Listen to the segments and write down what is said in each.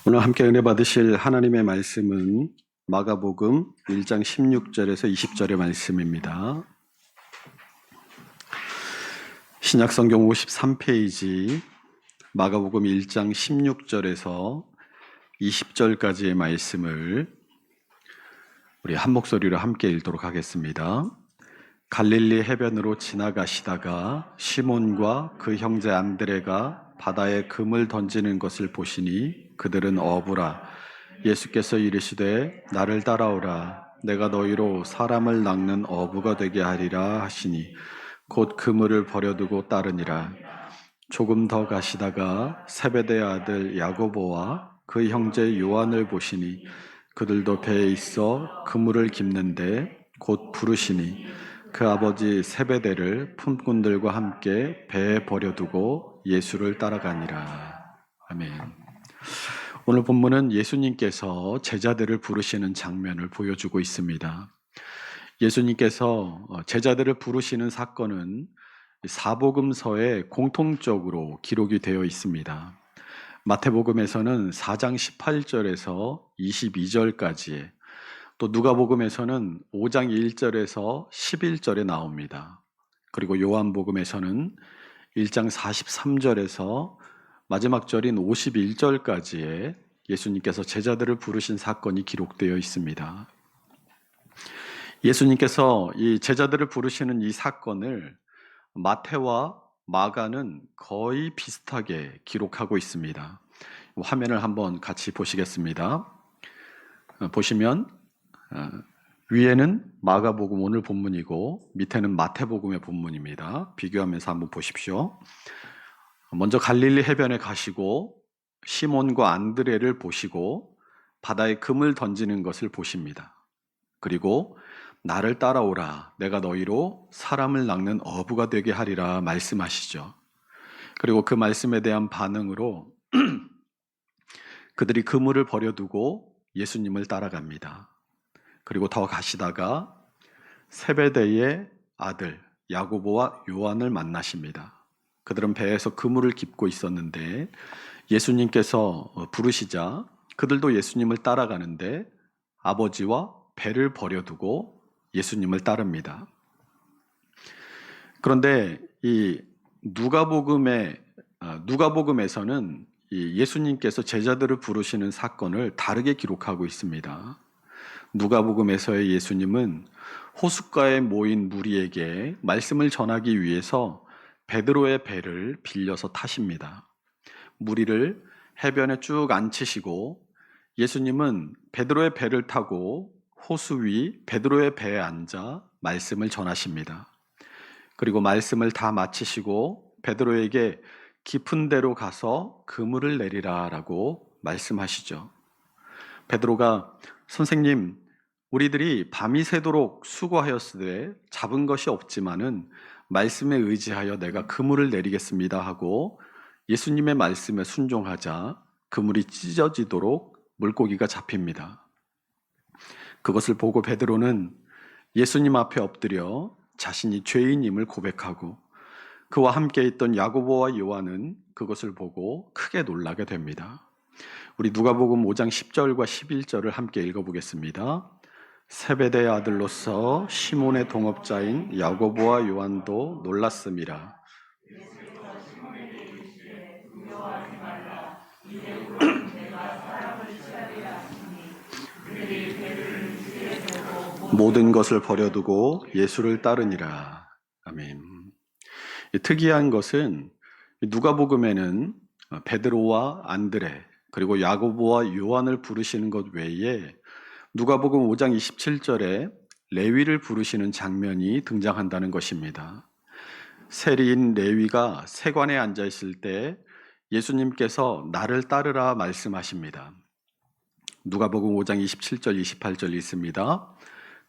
오늘 함께 은혜 받으실 하나님의 말씀은 마가복음 1장 16절에서 20절의 말씀입니다. 신약성경 53페이지 마가복음 1장 16절에서 20절까지의 말씀을 우리 한 목소리로 함께 읽도록 하겠습니다. 갈릴리 해변으로 지나가시다가 시몬과 그 형제 안드레가 바다에 금을 던지는 것을 보시니 그들은 어부라. 예수께서 이르시되 나를 따라오라. 내가 너희로 사람을 낚는 어부가 되게 하리라 하시니 곧 그물을 버려두고 따르니라. 조금 더 가시다가 세베대 아들 야고보와 그 형제 요한을 보시니 그들도 배에 있어 그물을 깁는데 곧 부르시니 그 아버지 세베대를 품꾼들과 함께 배에 버려두고 예수를 따라가니라. 아멘. 오늘 본문은 예수님께서 제자들을 부르시는 장면을 보여주고 있습니다. 예수님께서 제자들을 부르시는 사건은 사복음서에 공통적으로 기록이 되어 있습니다. 마태복음에서는 4장 18절에서 22절까지에, 또 누가복음에서는 5장 1절에서 11절에 나옵니다. 그리고 요한복음에서는 1장 43절에서 마지막 절인 51절까지에 예수님께서 제자들을 부르신 사건이 기록되어 있습니다. 예수님께서 이 제자들을 부르시는 이 사건을 마태와 마가는 거의 비슷하게 기록하고 있습니다. 화면을 한번 같이 보시겠습니다. 보시면 위에는 마가복음 오늘 본문이고 밑에는 마태복음의 본문입니다. 비교하면서 한번 보십시오. 먼저 갈릴리 해변에 가시고 시몬과 안드레를 보시고 바다에 금을 던지는 것을 보십니다. 그리고 나를 따라오라. 내가 너희로 사람을 낚는 어부가 되게 하리라 말씀하시죠. 그리고 그 말씀에 대한 반응으로 그들이 그물을 버려두고 예수님을 따라갑니다. 그리고 더 가시다가 세베대의 아들 야고보와 요한을 만나십니다. 그들은 배에서 그물을 깁고 있었는데 예수님께서 부르시자 그들도 예수님을 따라가는데 아버지와 배를 버려두고 예수님을 따릅니다. 그런데 이 누가복음에서는 이 예수님께서 제자들을 부르시는 사건을 다르게 기록하고 있습니다. 누가복음에서의 예수님은 호숫가에 모인 무리에게 말씀을 전하기 위해서 베드로의 배를 빌려서 타십니다. 무리를 해변에 쭉 앉히시고 예수님은 베드로의 배를 타고 호수 위 베드로의 배에 앉아 말씀을 전하십니다. 그리고 말씀을 다 마치시고 베드로에게 깊은 데로 가서 그물을 내리라 라고 말씀하시죠. 베드로가 선생님, 우리들이 밤이 새도록 수고하였으되 잡은 것이 없지만은 말씀에 의지하여 내가 그물을 내리겠습니다 하고 예수님의 말씀에 순종하자 그물이 찢어지도록 물고기가 잡힙니다. 그것을 보고 베드로는 예수님 앞에 엎드려 자신이 죄인임을 고백하고 그와 함께 있던 야고보와 요한은 그것을 보고 크게 놀라게 됩니다. 우리 누가복음 5장 10절과 11절을 함께 읽어보겠습니다. 세베대의 아들로서 시몬의 동업자인 야고보와 요한도 놀랐음이라. 모든 것을 버려두고 예수를 따르니라. 아멘. 특이한 것은 누가복음에는 베드로와 안드레 그리고 야고보와 요한을 부르시는 것 외에 누가복음 5장 27절에 레위를 부르시는 장면이 등장한다는 것입니다. 세리인 레위가 세관에 앉아 있을 때 예수님께서 나를 따르라 말씀하십니다. 누가복음 5장 27절 28절 있습니다.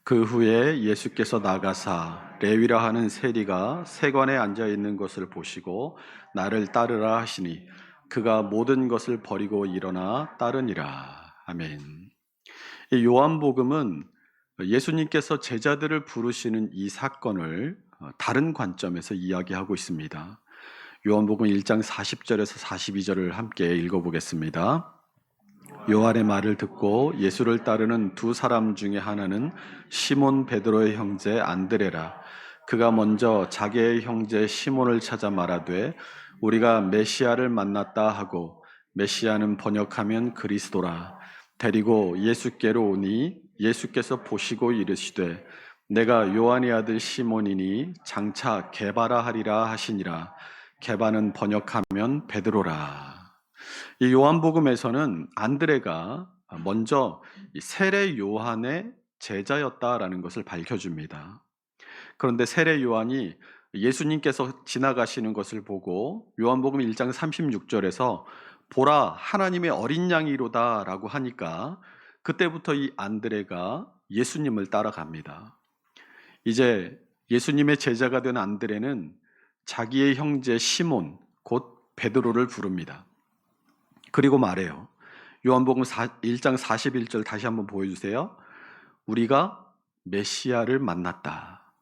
그 후에 예수께서 나가사 레위라 하는 세리가 세관에 앉아 있는 것을 보시고 나를 따르라 하시니 그가 모든 것을 버리고 일어나 따르니라. 아멘. 이 요한복음은 예수님께서 제자들을 부르시는 이 사건을 다른 관점에서 이야기하고 있습니다. 요한복음 1장 40절에서 42절을 함께 읽어보겠습니다. 요한의 말을 듣고 예수를 따르는 두 사람 중에 하나는 시몬 베드로의 형제 안드레라. 그가 먼저 자기의 형제 시몬을 찾아 말하되 우리가 메시아를 만났다 하고, 메시아는 번역하면 그리스도라. 데리고 예수께로 오니 예수께서 보시고 이르시되 내가 요한의 아들 시몬이니 장차 게바라 하리라 하시니라. 게바는 번역하면 베드로라. 이 요한복음에서는 안드레가 먼저 이 세례 요한의 제자였다라는 것을 밝혀줍니다. 그런데 세례 요한이 예수님께서 지나가시는 것을 보고 요한복음 1장 36절에서 보라 하나님의 어린 양이로다 라고 하니까 그때부터 이 안드레가 예수님을 따라갑니다. 이제 예수님의 제자가 된 안드레는 자기의 형제 시몬 곧 베드로를 부릅니다. 그리고 말해요. 요한복음 1장 41절 다시 한번 보여주세요. 우리가 메시아를 만났다.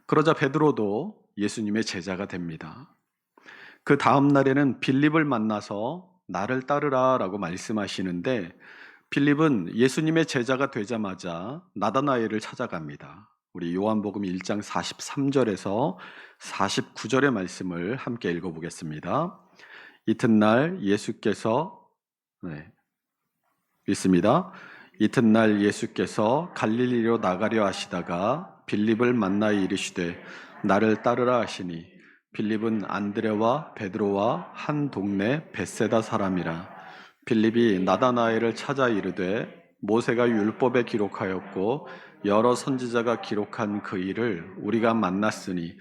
그러자 베드로도 예수님의 제자가 됩니다. 그 다음 날에는 빌립을 만나서 나를 따르라 라고 말씀하시는데, 빌립은 예수님의 제자가 되자마자 나다나엘을 찾아갑니다. 우리 요한복음 1장 43절에서 49절의 말씀을 함께 읽어보겠습니다. 이튿날 예수께서 읽습니다. 이튿날 예수께서 갈릴리로 나가려 하시다가 빌립을 만나 이르시되 나를 따르라 하시니, 빌립은 안드레와 베드로와 한 동네 벳세다 사람이라. 빌립이 나다나엘을 찾아 이르되 모세가 율법에 기록하였고 여러 선지자가 기록한 그 일을 우리가 만났으니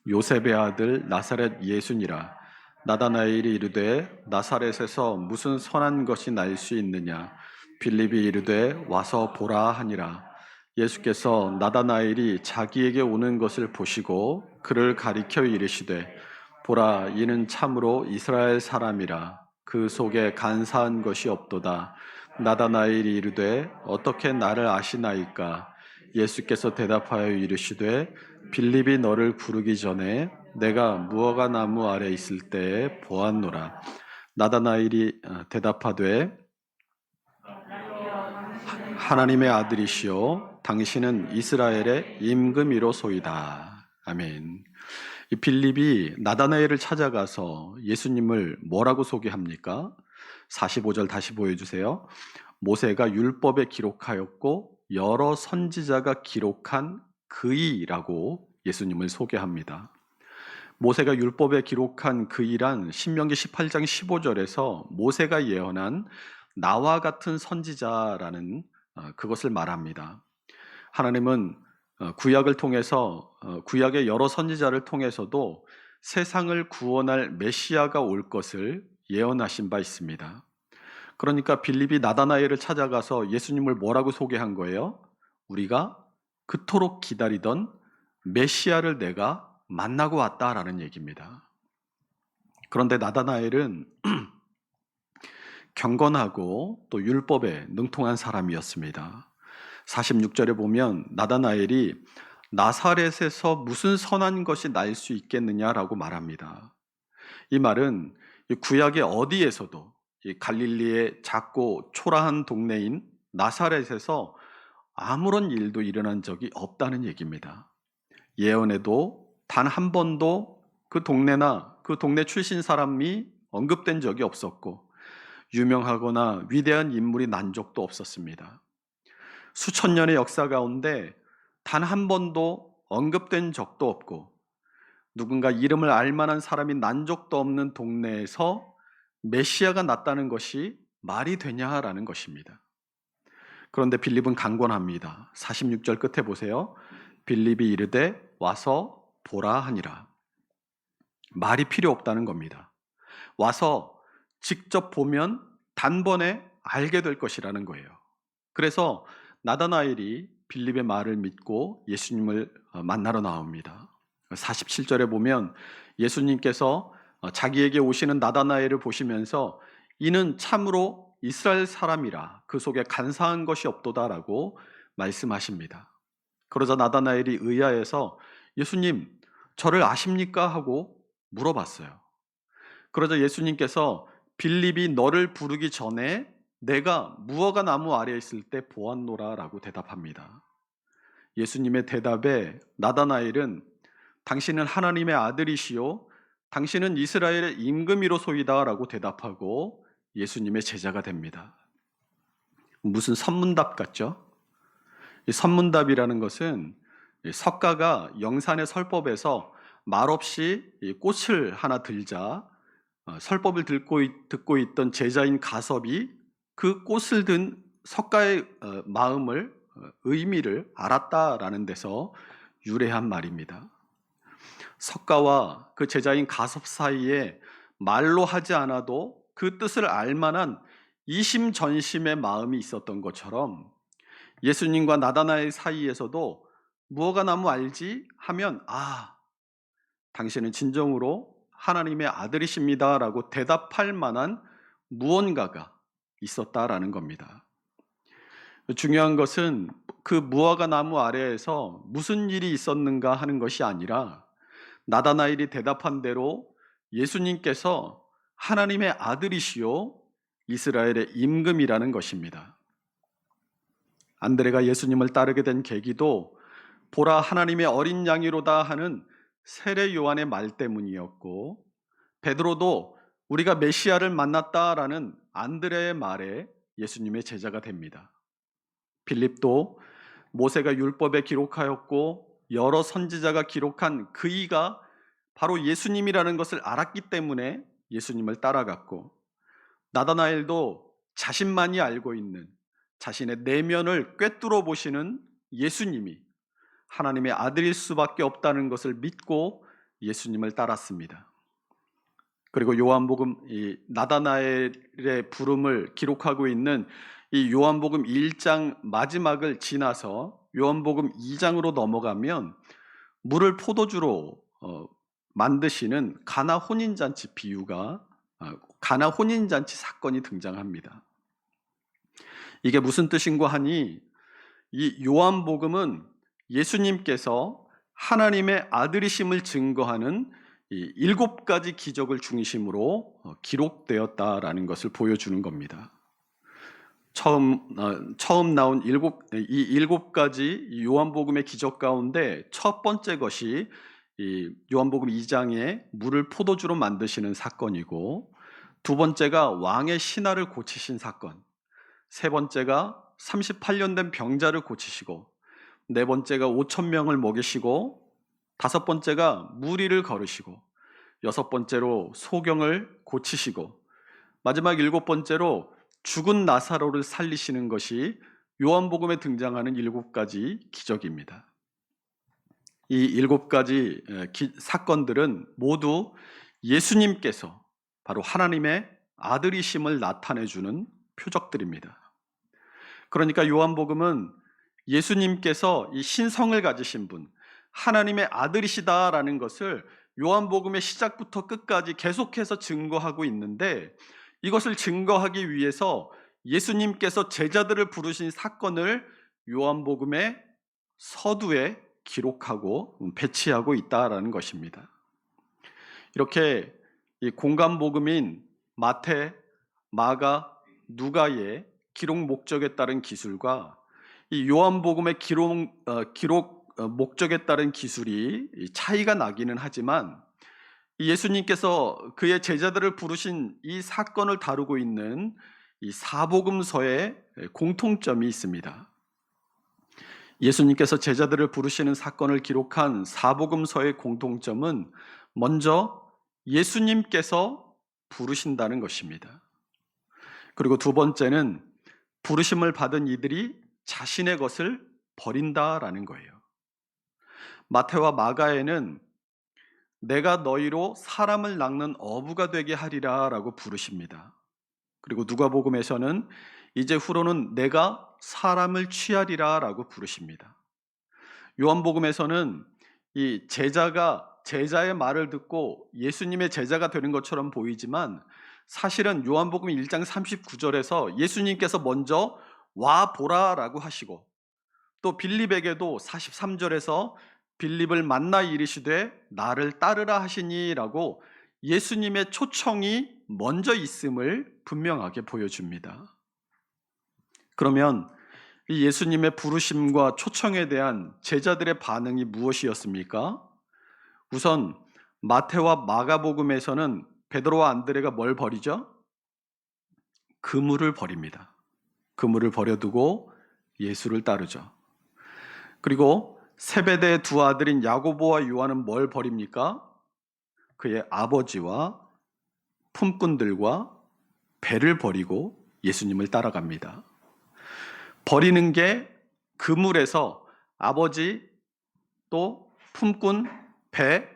요셉의 아들 나사렛 예수니라. 나다나엘이 이르되 나사렛에서 무슨 선한 것이 날 수 있느냐. 빌립이 이르되 와서 보라 하니라. 예수께서 나다나엘이 자기에게 오는 것을 보시고 그를 가리켜 이르시되 보라 이는 참으로 이스라엘 사람이라. 그 속에 간사한 것이 없도다. 나다나엘이 이르되 어떻게 나를 아시나이까. 예수께서 대답하여 이르시되 빌립이 너를 부르기 전에 내가 무화과 나무 아래 있을 때에 보았노라. 나다나엘이 대답하되 하나님의 아들이시오 당신은 이스라엘의 임금이로소이다. 아멘. 이 빌립이 나다나엘을 찾아가서 예수님을 뭐라고 소개합니까? 45절 다시 보여주세요. 모세가 율법에 기록하였고 여러 선지자가 기록한 그이라고 예수님을 소개합니다. 모세가 율법에 기록한 그이란 신명기 18장 15절에서 모세가 예언한 나와 같은 선지자라는 그것을 말합니다. 하나님은 구약을 통해서 구약의 여러 선지자를 통해서도 세상을 구원할 메시아가 올 것을 예언하신 바 있습니다. 그러니까 빌립이 나다나엘을 찾아가서 예수님을 뭐라고 소개한 거예요? 우리가 그토록 기다리던 메시아를 내가 만나고 왔다라는 얘기입니다. 그런데 나다나엘은 경건하고 또 율법에 능통한 사람이었습니다. 46절에 보면 나다나엘이 나사렛에서 무슨 선한 것이 날 수 있겠느냐라고 말합니다. 이 말은 구약의 어디에서도 갈릴리의 작고 초라한 동네인 나사렛에서 아무런 일도 일어난 적이 없다는 얘기입니다. 예언에도 단 한 번도 그 동네나 그 동네 출신 사람이 언급된 적이 없었고 유명하거나 위대한 인물이 난 적도 없었습니다. 수천 년의 역사 가운데 단 한 번도 언급된 적도 없고 누군가 이름을 알만한 사람이 난 적도 없는 동네에서 메시아가 났다는 것이 말이 되냐라는 것입니다. 그런데 빌립은 강권합니다. 46절 끝에 보세요. 빌립이 이르되 와서 보라 하니라. 말이 필요 없다는 겁니다. 와서 직접 보면 단번에 알게 될 것이라는 거예요. 그래서 나다나엘이 빌립의 말을 믿고 예수님을 만나러 나옵니다. 47절에 보면 예수님께서 자기에게 오시는 나다나엘을 보시면서 이는 참으로 이스라엘 사람이라 그 속에 간사한 것이 없도다라고 말씀하십니다. 그러자 나다나엘이 의아해서 예수님 저를 아십니까? 하고 물어봤어요. 그러자 예수님께서 빌립이 너를 부르기 전에 내가 무화과 나무 아래에 있을 때 보았노라 라고 대답합니다. 예수님의 대답에 나다나엘은 당신은 하나님의 아들이시요 당신은 이스라엘의 임금이로소이다 라고 대답하고 예수님의 제자가 됩니다. 무슨 선문답 같죠? 이 선문답이라는 것은 석가가 영산의 설법에서 말없이 꽃을 하나 들자 설법을 듣고 있던 제자인 가섭이 그 꽃을 든 석가의 마음을 의미를 알았다라는 데서 유래한 말입니다. 석가와 그 제자인 가섭 사이에 말로 하지 않아도 그 뜻을 알만한 이심전심의 마음이 있었던 것처럼 예수님과 나다나엘 사이에서도 무화과 나무 알지? 하면 당신은 진정으로 하나님의 아들이십니다 라고 대답할 만한 무언가가 있었다라는 겁니다. 중요한 것은 그 무화과 나무 아래에서 무슨 일이 있었는가 하는 것이 아니라 나다나엘이 대답한 대로 예수님께서 하나님의 아들이시요 이스라엘의 임금이라는 것입니다. 안드레가 예수님을 따르게 된 계기도 보라 하나님의 어린 양이로다 하는 세례 요한의 말 때문이었고, 베드로도 우리가 메시아를 만났다라는 안드레의 말에 예수님의 제자가 됩니다. 빌립도 모세가 율법에 기록하였고 여러 선지자가 기록한 그이가 바로 예수님이라는 것을 알았기 때문에 예수님을 따라갔고, 나다나엘도 자신만이 알고 있는 자신의 내면을 꿰뚫어 보시는 예수님이 하나님의 아들일 수밖에 없다는 것을 믿고 예수님을 따랐습니다. 그리고 요한복음 나다나엘의 부름을 기록하고 있는 이 요한복음 1장 마지막을 지나서 요한복음 2장으로 넘어가면 물을 포도주로 만드시는 가나 혼인잔치 비유가 가나 혼인잔치 사건이 등장합니다. 이게 무슨 뜻인가 하니 이 요한복음은 예수님께서 하나님의 아들이심을 증거하는 이 7가지 기적을 중심으로 기록되었다라는 것을 보여주는 겁니다. 처음 나온 이 7가지 요한복음의 기적 가운데 첫 번째 것이 이 요한복음 2장에 물을 포도주로 만드시는 사건이고, 두 번째가 왕의 신하를 고치신 사건, 세 번째가 38년 된 병자를 고치시고, 네 번째가 5,000명을 먹이시고, 다섯 번째가 무리를 걸으시고, 여섯 번째로 소경을 고치시고, 마지막 7번째로 죽은 나사로를 살리시는 것이 요한복음에 등장하는 7가지 기적입니다. 이 7가지 사건들은 모두 예수님께서 바로 하나님의 아들이심을 나타내주는 표적들입니다. 그러니까 요한복음은 예수님께서 이 신성을 가지신 분, 하나님의 아들이시다라는 것을 요한복음의 시작부터 끝까지 계속해서 증거하고 있는데, 이것을 증거하기 위해서 예수님께서 제자들을 부르신 사건을 요한복음의 서두에 기록하고 배치하고 있다라는 것입니다. 이렇게 이 공간복음인 마태, 마가, 누가의 기록 목적에 따른 기술과 이 요한복음의 기록 목적에 따른 기술이 차이가 나기는 하지만, 예수님께서 그의 제자들을 부르신 이 사건을 다루고 있는 이 사복음서에 공통점이 있습니다. 예수님께서 제자들을 부르시는 사건을 기록한 사복음서의 공통점은 먼저 예수님께서 부르신다는 것입니다. 그리고 두 번째는 부르심을 받은 이들이 자신의 것을 버린다라는 거예요. 마태와 마가에는 내가 너희로 사람을 낚는 어부가 되게 하리라 라고 부르십니다. 그리고 누가복음에서는 이제 후로는 내가 사람을 취하리라 라고 부르십니다. 요한복음에서는 이 제자가 제자의 말을 듣고 예수님의 제자가 되는 것처럼 보이지만, 사실은 요한복음 1장 39절에서 예수님께서 먼저 와 보라 라고 하시고, 또 빌립에게도 43절에서 빌립을 만나 이르시되 나를 따르라 하시니 라고 예수님의 초청이 먼저 있음을 분명하게 보여줍니다. 그러면 이 예수님의 부르심과 초청에 대한 제자들의 반응이 무엇이었습니까? 우선 마태와 마가복음에서는 베드로와 안드레가 뭘 버리죠? 그물을 버립니다. 그물을 버려두고 예수를 따르죠. 그리고 세베대의 두 아들인 야고보와 요한은 뭘 버립니까? 그의 아버지와 품꾼들과 배를 버리고 예수님을 따라갑니다. 버리는 게 그물에서 아버지 또 품꾼 배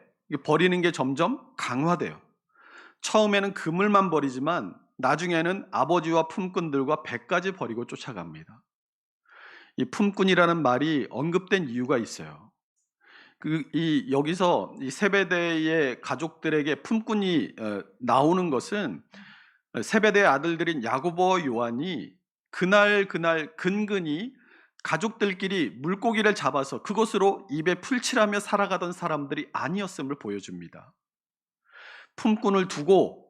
버리는 게 점점 강화돼요. 처음에는 그물만 버리지만 나중에는 아버지와 품꾼들과 배까지 버리고 쫓아갑니다. 이 품꾼이라는 말이 언급된 이유가 있어요. 여기서 이 세베대의 가족들에게 품꾼이 나오는 것은 세베대의 아들들인 야고보와 요한이 그날 근근히 가족들끼리 물고기를 잡아서 그것으로 입에 풀칠하며 살아가던 사람들이 아니었음을 보여줍니다. 품꾼을 두고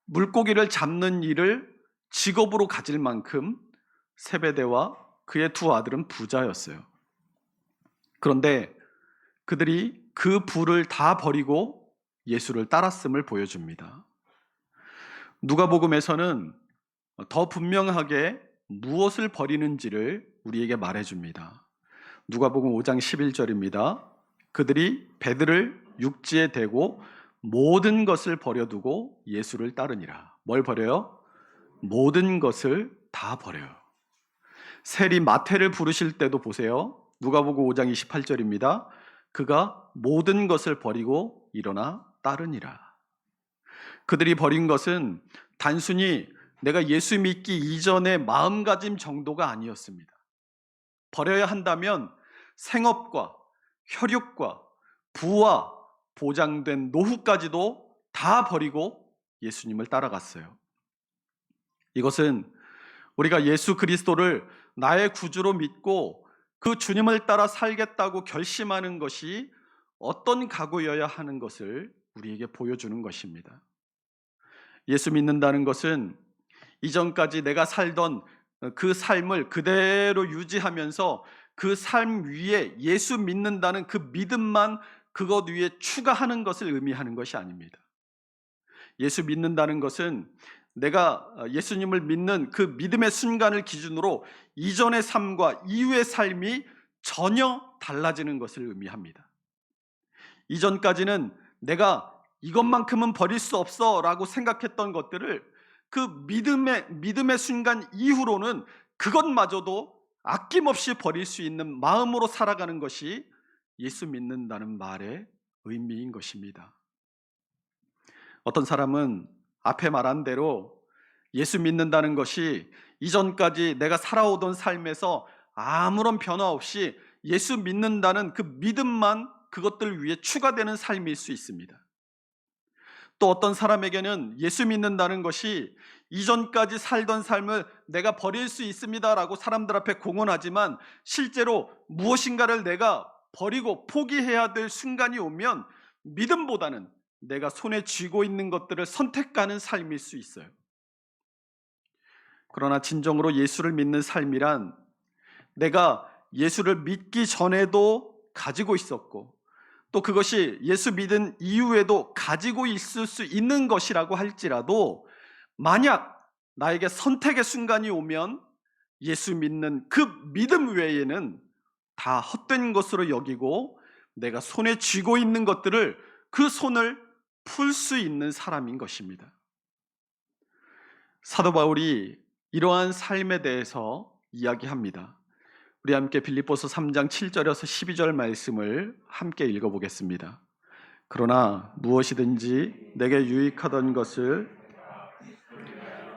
물고기를 잡는 일을 직업으로 가질 만큼 세베대와 그의 두 아들은 부자였어요. 그런데 그들이 그 부를 다 버리고 예수를 따랐음을 보여줍니다. 누가복음에서는 더 분명하게 무엇을 버리는지를 우리에게 말해줍니다. 누가복음 5장 11절입니다. 그들이 배들을 육지에 대고 모든 것을 버려두고 예수를 따르니라. 뭘 버려요? 모든 것을 다 버려요. 세리 마태를 부르실 때도 보세요. 누가복음 5장 28절입니다. 그가 모든 것을 버리고 일어나 따르니라. 그들이 버린 것은 단순히 내가 예수 믿기 이전의 마음가짐 정도가 아니었습니다. 버려야 한다면 생업과 혈육과 부와 보장된 노후까지도 다 버리고 예수님을 따라갔어요. 이것은 우리가 예수 그리스도를 나의 구주로 믿고 그 주님을 따라 살겠다고 결심하는 것이 어떤 각오여야 하는 것을 우리에게 보여주는 것입니다. 예수 믿는다는 것은 이전까지 내가 살던 그 삶을 그대로 유지하면서 그 삶 위에 예수 믿는다는 그 믿음만 그것 위에 추가하는 것을 의미하는 것이 아닙니다. 예수 믿는다는 것은 내가 예수님을 믿는 그 믿음의 순간을 기준으로 이전의 삶과 이후의 삶이 전혀 달라지는 것을 의미합니다. 이전까지는 내가 이것만큼은 버릴 수 없어 라고 생각했던 것들을 그 믿음의 순간 이후로는 그것마저도 아낌없이 버릴 수 있는 마음으로 살아가는 것이 예수 믿는다는 말의 의미인 것입니다. 어떤 사람은 앞에 말한 대로 예수 믿는다는 것이 이전까지 내가 살아오던 삶에서 아무런 변화 없이 예수 믿는다는 그 믿음만 그것들 위에 추가되는 삶일 수 있습니다. 또 어떤 사람에게는 예수 믿는다는 것이 이전까지 살던 삶을 내가 버릴 수 있습니다라고 사람들 앞에 공언하지만 실제로 무엇인가를 내가 버리고 포기해야 될 순간이 오면 믿음보다는 내가 손에 쥐고 있는 것들을 선택하는 삶일 수 있어요. 그러나 진정으로 예수를 믿는 삶이란 내가 예수를 믿기 전에도 가지고 있었고 또 그것이 예수 믿은 이후에도 가지고 있을 수 있는 것이라고 할지라도 만약 나에게 선택의 순간이 오면 예수 믿는 그 믿음 외에는 다 헛된 것으로 여기고 내가 손에 쥐고 있는 것들을 그 손을 풀 수 있는 사람인 것입니다. 사도 바울이 이러한 삶에 대해서 이야기합니다. 우리 함께 빌립보서 3장 7절에서 12절 말씀을 함께 읽어보겠습니다. 그러나 무엇이든지 내게 유익하던 것을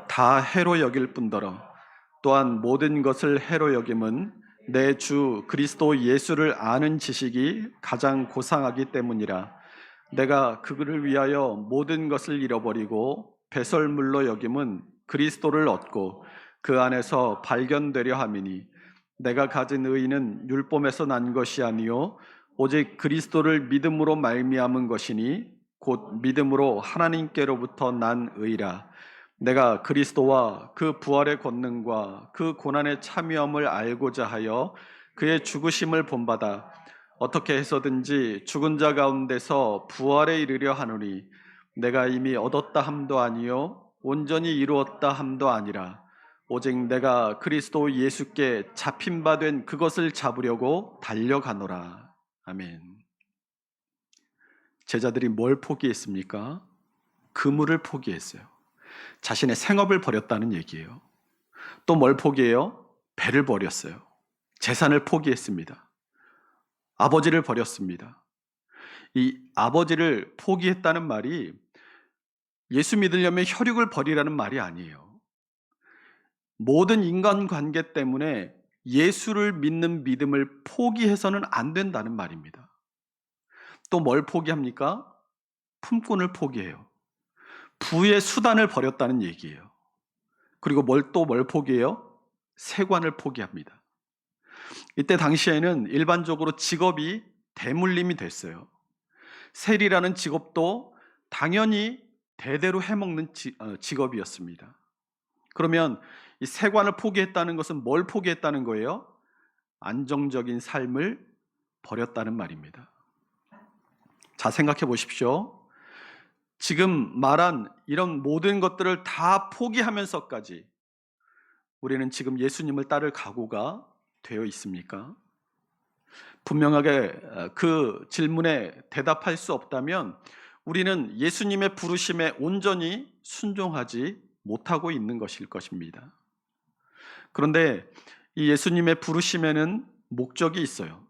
다 해로 여길 뿐더러 또한 모든 것을 해로 여김은 내 주 그리스도 예수를 아는 지식이 가장 고상하기 때문이라. 내가 그를 위하여 모든 것을 잃어버리고 배설물로 여김은 그리스도를 얻고 그 안에서 발견되려 함이니 내가 가진 의는 율법에서 난 것이 아니요 오직 그리스도를 믿음으로 말미암은 것이니 곧 믿음으로 하나님께로부터 난 의라. 내가 그리스도와 그 부활의 권능과 그 고난의 참여함을 알고자 하여 그의 죽으심을 본받아 어떻게 해서든지 죽은 자 가운데서 부활에 이르려 하노니 내가 이미 얻었다 함도 아니요 온전히 이루었다 함도 아니라 오직 내가 그리스도 예수께 잡힌 바 된 그것을 잡으려고 달려가노라. 아멘. 제자들이 뭘 포기했습니까? 그물을 포기했어요. 자신의 생업을 버렸다는 얘기예요. 또 뭘 포기해요? 배를 버렸어요. 재산을 포기했습니다. 아버지를 버렸습니다. 이 아버지를 포기했다는 말이 예수 믿으려면 혈육을 버리라는 말이 아니에요. 모든 인간관계 때문에 예수를 믿는 믿음을 포기해서는 안 된다는 말입니다. 또 뭘 포기합니까? 품꾼을 포기해요. 부의 수단을 버렸다는 얘기예요. 그리고 뭘 포기해요? 세관을 포기합니다. 이때 당시에는 일반적으로 직업이 대물림이 됐어요. 세리라는 직업도 당연히 대대로 해먹는 직업이었습니다. 그러면 이 세관을 포기했다는 것은 뭘 포기했다는 거예요? 안정적인 삶을 버렸다는 말입니다. 자, 생각해 보십시오. 지금 말한 이런 모든 것들을 다 포기하면서까지 우리는 지금 예수님을 따를 각오가 되어 있습니까? 분명하게 그 질문에 대답할 수 없다면 우리는 예수님의 부르심에 온전히 순종하지 못하고 있는 것일 것입니다. 그런데 이 예수님의 부르심에는 목적이 있어요.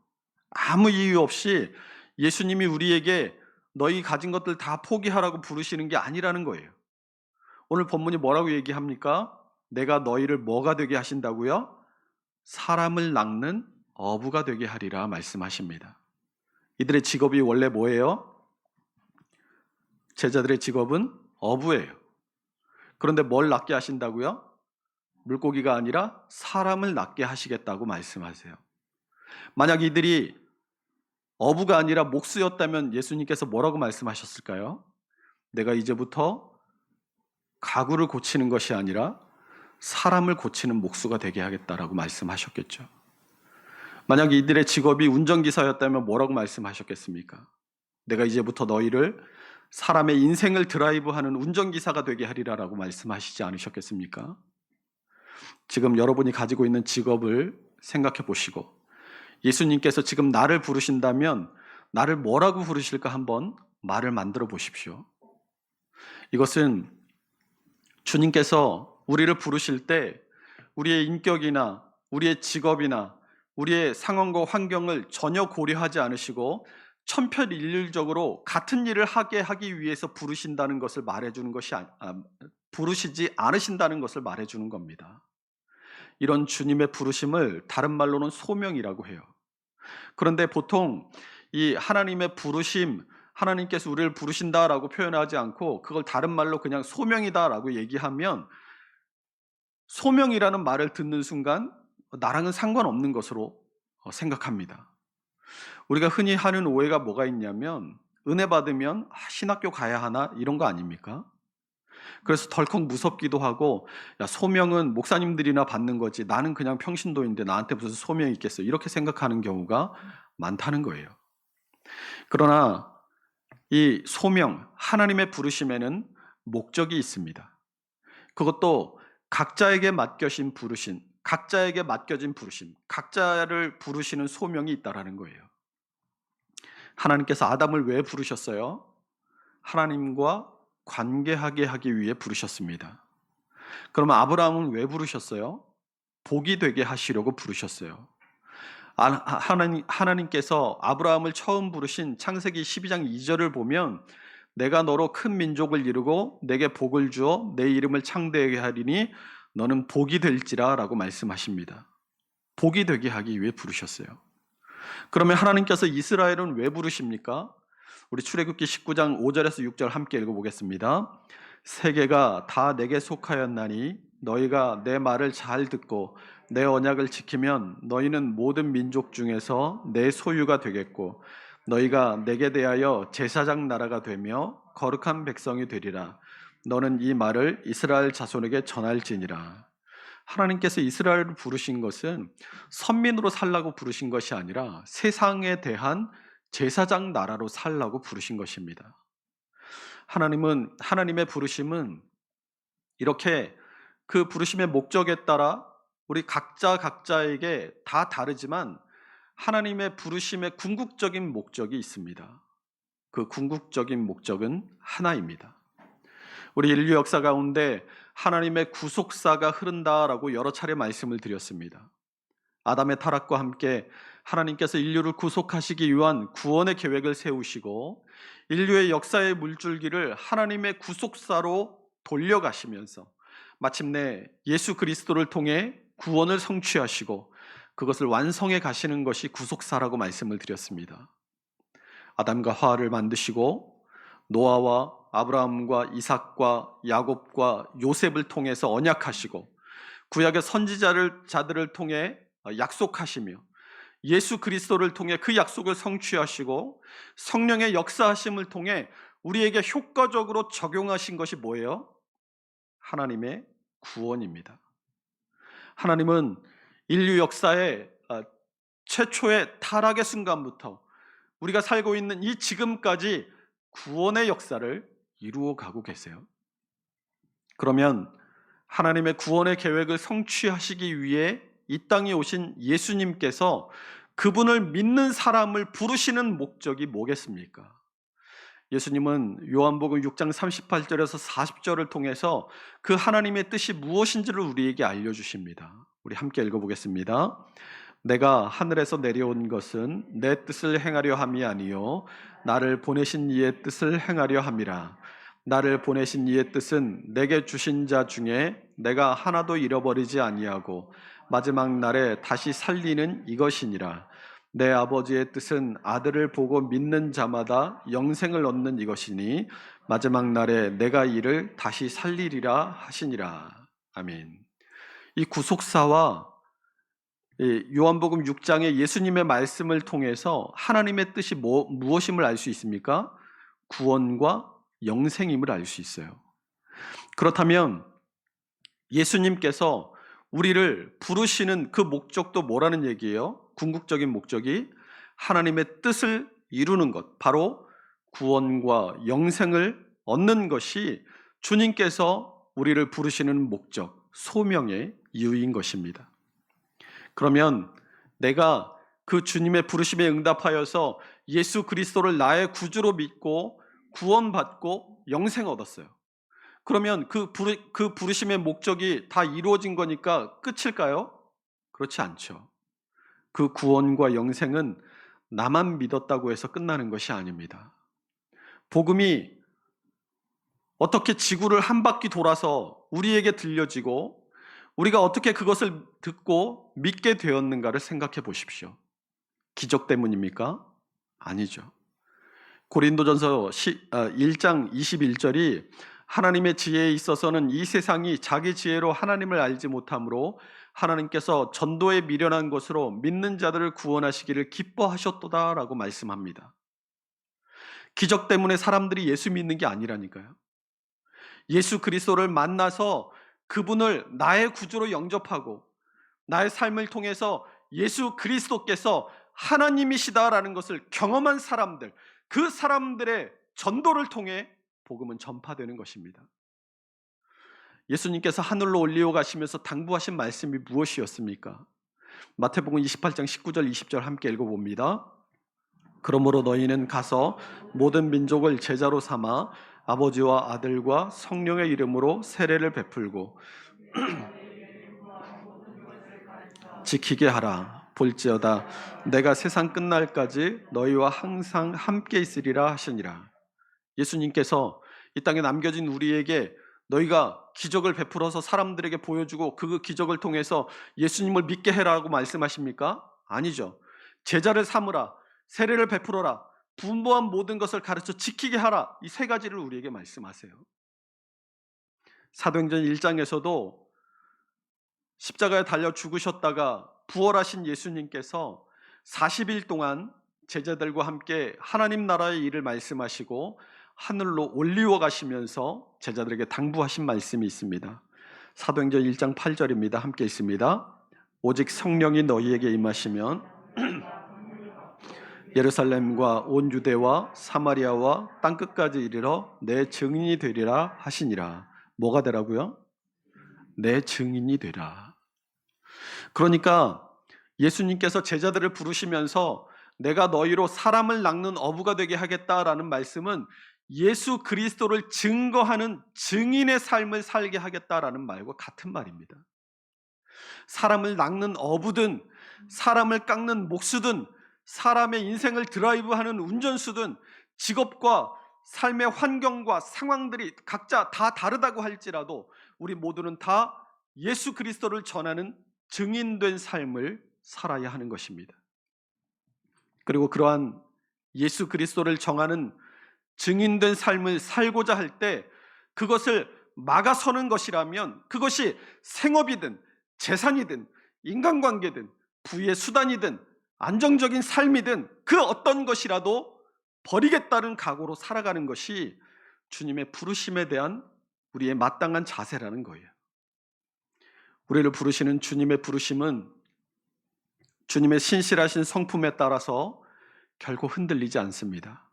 아무 이유 없이 예수님이 우리에게 너희 가진 것들 다 포기하라고 부르시는 게 아니라는 거예요. 오늘 본문이 뭐라고 얘기합니까? 내가 너희를 뭐가 되게 하신다고요? 사람을 낚는 어부가 되게 하리라 말씀하십니다. 이들의 직업이 원래 뭐예요? 제자들의 직업은 어부예요. 그런데 뭘 낚게 하신다고요? 물고기가 아니라 사람을 낚게 하시겠다고 말씀하세요. 만약 이들이 어부가 아니라 목수였다면 예수님께서 뭐라고 말씀하셨을까요? 내가 이제부터 가구를 고치는 것이 아니라 사람을 고치는 목수가 되게 하겠다라고 말씀하셨겠죠. 만약 이들의 직업이 운전기사였다면 뭐라고 말씀하셨겠습니까? 내가 이제부터 너희를 사람의 인생을 드라이브하는 운전기사가 되게 하리라라고 말씀하시지 않으셨겠습니까? 지금 여러분이 가지고 있는 직업을 생각해 보시고 예수님께서 지금 나를 부르신다면 나를 뭐라고 부르실까 한번 말을 만들어 보십시오. 이것은 주님께서 우리를 부르실 때 우리의 인격이나 우리의 직업이나 우리의 상황과 환경을 전혀 고려하지 않으시고 천편일률적으로 같은 일을 하기 위해서 부르신다는 것을 말해주는 것이 부르시지 않으신다는 것을 말해주는 겁니다. 이런 주님의 부르심을 다른 말로는 소명이라고 해요. 그런데 보통 이 하나님의 부르심, 하나님께서 우리를 부르신다라고 표현하지 않고 그걸 다른 말로 그냥 소명이다라고 얘기하면 소명이라는 말을 듣는 순간 나랑은 상관없는 것으로 생각합니다. 우리가 흔히 하는 오해가 뭐가 있냐면 은혜 받으면 신학교 가야 하나 이런 거 아닙니까? 그래서 덜컥 무섭기도 하고 야, 소명은 목사님들이나 받는 거지 나는 그냥 평신도인데 나한테 무슨 소명이 있겠어 이렇게 생각하는 경우가 많다는 거예요. 그러나 이 소명, 하나님의 부르심에는 목적이 있습니다. 그것도 각자에게 맡겨진 부르심, 각자를 부르시는 소명이 있다라는 거예요. 하나님께서 아담을 왜 부르셨어요? 하나님과 관계하게 하기 위해 부르셨습니다. 그러면 아브라함은 왜 부르셨어요? 복이 되게 하시려고 부르셨어요. 하나님께서 아브라함을 처음 부르신 창세기 12장 2절을 보면 내가 너로 큰 민족을 이루고 내게 복을 주어 내 이름을 창대하게 하리니 너는 복이 될지라 라고 말씀하십니다. 복이 되게 하기 위해 부르셨어요. 그러면 하나님께서 이스라엘은 왜 부르십니까? 우리 출애굽기 19장 5절에서 6절 함께 읽어보겠습니다. 세계가 다 내게 속하였나니 너희가 내 말을 잘 듣고 내 언약을 지키면 너희는 모든 민족 중에서 내 소유가 되겠고 너희가 내게 대하여 제사장 나라가 되며 거룩한 백성이 되리라. 너는 이 말을 이스라엘 자손에게 전할지니라. 하나님께서 이스라엘을 부르신 것은 선민으로 살라고 부르신 것이 아니라 세상에 대한 제사장 나라로 살라고 부르신 것입니다. 하나님의 부르심은 이렇게 그 부르심의 목적에 따라 우리 각자에게 다 다르지만 하나님의 부르심의 궁극적인 목적이 있습니다. 그 궁극적인 목적은 하나입니다. 우리 인류 역사 가운데 하나님의 구속사가 흐른다라고 여러 차례 말씀을 드렸습니다. 아담의 타락과 함께 하나님께서 인류를 구속하시기 위한 구원의 계획을 세우시고 인류의 역사의 물줄기를 하나님의 구속사로 돌려가시면서 마침내 예수 그리스도를 통해 구원을 성취하시고 그것을 완성해 가시는 것이 구속사라고 말씀을 드렸습니다. 아담과 하와를 만드시고 노아와 아브라함과 이삭과 야곱과 요셉을 통해서 언약하시고 구약의 선지자들을 통해 약속하시며 예수 그리스도를 통해 그 약속을 성취하시고 성령의 역사하심을 통해 우리에게 효과적으로 적용하신 것이 뭐예요? 하나님의 구원입니다. 하나님은 인류 역사의 최초의 타락의 순간부터 우리가 살고 있는 이 지금까지 구원의 역사를 이루어 가고 계세요. 그러면 하나님의 구원의 계획을 성취하시기 위해 이 땅에 오신 예수님께서 그분을 믿는 사람을 부르시는 목적이 뭐겠습니까? 예수님은 요한복음 6장 38절에서 40절을 통해서 그 하나님의 뜻이 무엇인지를 우리에게 알려주십니다. 우리 함께 읽어보겠습니다. 내가 하늘에서 내려온 것은 내 뜻을 행하려 함이 아니요 나를 보내신 이의 뜻을 행하려 함이라. 나를 보내신 이의 뜻은 내게 주신 자 중에 내가 하나도 잃어버리지 아니하고 마지막 날에 다시 살리는 이것이니라. 내 아버지의 뜻은 아들을 보고 믿는 자마다 영생을 얻는 이것이니 마지막 날에 내가 이를 다시 살리리라 하시니라. 아멘. 이 구속사와 요한복음 6장의 예수님의 말씀을 통해서 하나님의 뜻이 무엇임을 알 수 있습니까? 구원과 영생임을 알 수 있어요. 그렇다면 예수님께서 우리를 부르시는 그 목적도 뭐라는 얘기예요? 궁극적인 목적이 하나님의 뜻을 이루는 것, 바로 구원과 영생을 얻는 것이 주님께서 우리를 부르시는 목적, 소명의 이유인 것입니다. 그러면 내가 그 주님의 부르심에 응답하여서 예수 그리스도를 나의 구주로 믿고 구원받고 영생 얻었어요. 그러면 그 부르심의 목적이 다 이루어진 거니까 끝일까요? 그렇지 않죠. 그 구원과 영생은 나만 믿었다고 해서 끝나는 것이 아닙니다. 복음이 어떻게 지구를 한 바퀴 돌아서 우리에게 들려지고 우리가 어떻게 그것을 듣고 믿게 되었는가를 생각해 보십시오. 기적 때문입니까? 아니죠. 고린도전서 1장 21절이 하나님의 지혜에 있어서는 이 세상이 자기 지혜로 하나님을 알지 못하므로 하나님께서 전도에 미련한 것으로 믿는 자들을 구원하시기를 기뻐하셨도다 라고 말씀합니다. 기적 때문에 사람들이 예수 믿는 게 아니라니까요. 예수 그리스도를 만나서 그분을 나의 구주로 영접하고 나의 삶을 통해서 예수 그리스도께서 하나님이시다라는 것을 경험한 사람들, 그 사람들의 전도를 통해 복음은 전파되는 것입니다. 예수님께서 하늘로 올리어 가시면서 당부하신 말씀이 무엇이었습니까? 마태복음 28장 19절 20절 함께 읽어봅니다. 그러므로 너희는 가서 모든 민족을 제자로 삼아 아버지와 아들과 성령의 이름으로 세례를 베풀고 지키게 하라. 볼지어다 내가 세상 끝날까지 너희와 항상 함께 있으리라 하시니라. 예수님께서 이 땅에 남겨진 우리에게 너희가 기적을 베풀어서 사람들에게 보여주고 그 기적을 통해서 예수님을 믿게 해라고 말씀하십니까? 아니죠. 제자를 삼으라, 세례를 베풀어라, 분부한 모든 것을 가르쳐 지키게 하라. 이 세 가지를 우리에게 말씀하세요. 사도행전 1장에서도 십자가에 달려 죽으셨다가 부활하신 예수님께서 40일 동안 제자들과 함께 하나님 나라의 일을 말씀하시고 하늘로 올리워 가시면서 제자들에게 당부하신 말씀이 있습니다. 사도행전 1장 8절입니다. 함께 있습니다. 오직 성령이 너희에게 임하시면 예루살렘과 온 유대와 사마리아와 땅끝까지 이르러 내 증인이 되리라 하시니라. 뭐가 되라고요? 내 증인이 되라. 그러니까 예수님께서 제자들을 부르시면서 내가 너희로 사람을 낚는 어부가 되게 하겠다라는 말씀은 예수 그리스도를 증거하는 증인의 삶을 살게 하겠다라는 말과 같은 말입니다. 사람을 낚는 어부든 사람을 깎는 목수든 사람의 인생을 드라이브하는 운전수든 직업과 삶의 환경과 상황들이 각자 다 다르다고 할지라도 우리 모두는 다 예수 그리스도를 전하는 증인된 삶을 살아야 하는 것입니다. 그리고 그러한 예수 그리스도를 정하는 증인된 삶을 살고자 할 때 그것을 막아서는 것이라면 그것이 생업이든 재산이든 인간관계든 부의 수단이든 안정적인 삶이든 그 어떤 것이라도 버리겠다는 각오로 살아가는 것이 주님의 부르심에 대한 우리의 마땅한 자세라는 거예요. 우리를 부르시는 주님의 부르심은 주님의 신실하신 성품에 따라서 결코 흔들리지 않습니다.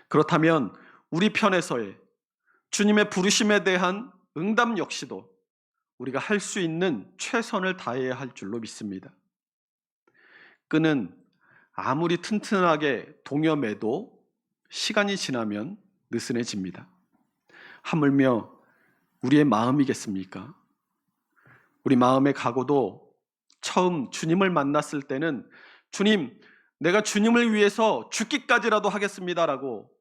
그렇다면 우리 편에서의 주님의 부르심에 대한 응답 역시도 우리가 할 수 있는 최선을 다해야 할 줄로 믿습니다. 끈은 아무리 튼튼하게 동여매도 시간이 지나면 느슨해집니다. 하물며 우리의 마음이겠습니까? 우리 마음의 각오도 처음 주님을 만났을 때는 주님, 내가 주님을 위해서 죽기까지라도 하겠습니다라고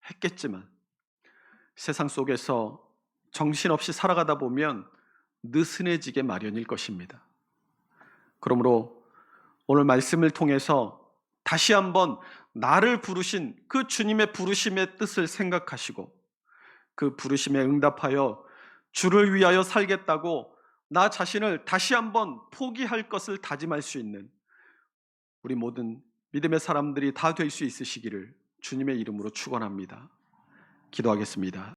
했겠지만 세상 속에서 정신없이 살아가다 보면 느슨해지게 마련일 것입니다. 그러므로 오늘 말씀을 통해서 다시 한번 나를 부르신 그 주님의 부르심의 뜻을 생각하시고 그 부르심에 응답하여 주를 위하여 살겠다고 나 자신을 다시 한번 포기할 것을 다짐할 수 있는 우리 모든 믿음의 사람들이 다 될 수 있으시기를 주님의 이름으로 축원합니다. 기도하겠습니다.